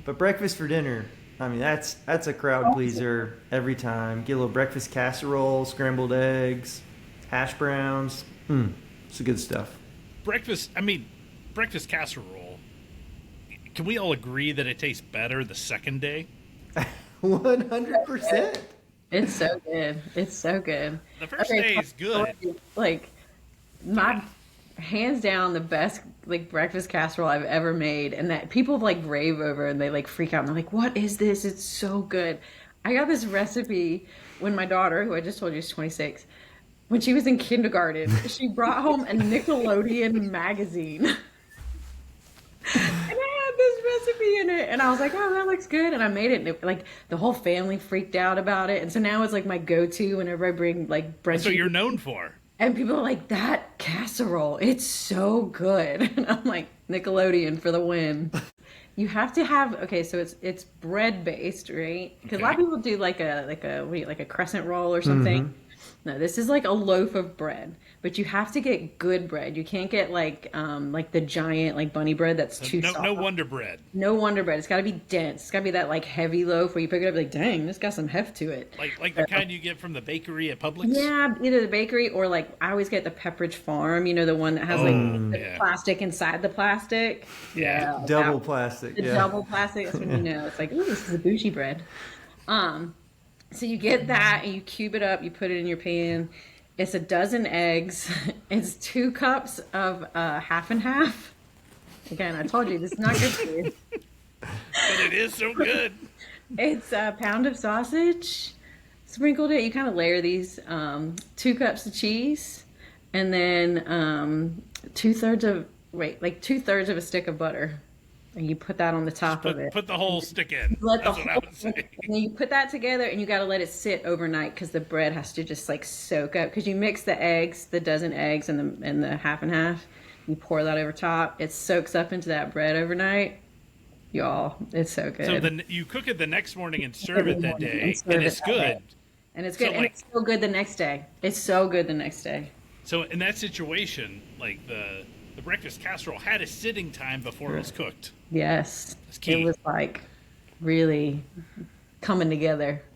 But breakfast for dinner, I mean, that's a crowd pleaser every time. Get a little breakfast casserole, scrambled eggs, hash browns. It's the good stuff. Breakfast casserole. Can we all agree that it tastes better the second day? 100%. It's so good. It's so good. The first Okay, day is good. like my Yeah. hands down the best like breakfast casserole I've ever made, and that people like rave over and they like freak out and they're like, "What is this? It's so good." I got this recipe when my daughter, who I just told you is 26, when she was in kindergarten, she brought home a Nickelodeon magazine. And I had this recipe in it, and I was like, "Oh, that looks good," and I made it. And like the whole family freaked out about it, and so now it's like my go-to whenever I bring like That's what brunchy. you're known for. And people are like, "That casserole, it's so good," and I'm like, "Nickelodeon for the win." You have to have okay, so it's bread based, right? Because a lot of Okay. people do like a crescent roll or something. No, this is like a loaf of bread, but you have to get good bread. You can't get like the giant like bunny bread that's So too no soft. Wonder Bread. No Wonder Bread. It's got to be dense. It's got to be that like heavy loaf where you pick it up like, dang, this got some heft to it. Like the So, kind you get from the bakery at Publix. yeah, either the bakery or like I always get the Pepperidge Farm. You know, the one that has like Oh, the yeah. plastic inside the plastic. Yeah. Yeah, Double plastic, the yeah. double plastic. That's when you know it's like, ooh, this is a bougie bread. Um, so you get that and you cube it up. You put it in your pan. It's a dozen eggs. It's 2 cups of half and half. Again, I told you this is not good for you. But it is so good. It's a pound of sausage, sprinkled it. You kind of layer these 2 cups of cheese, and then two-thirds of like 2/3 of a stick of butter, and you put that on the Just top of it. put the whole stick in. Let the That's what I whole would and say. then you put that together, and you got to let it sit overnight because the bread has to just like soak up. Because you mix the eggs, the dozen eggs, and the half and half. You pour that over top. It soaks up into that bread overnight. Y'all, it's so So good. then you cook it the next morning and serve Every it that morning and day, and serve it it's that day. good. And it's good. So And like it's so good the next day. It's so good the next day. so in that situation, like the breakfast casserole had a sitting time before it was cooked. Yes. That's It key. was like really coming together.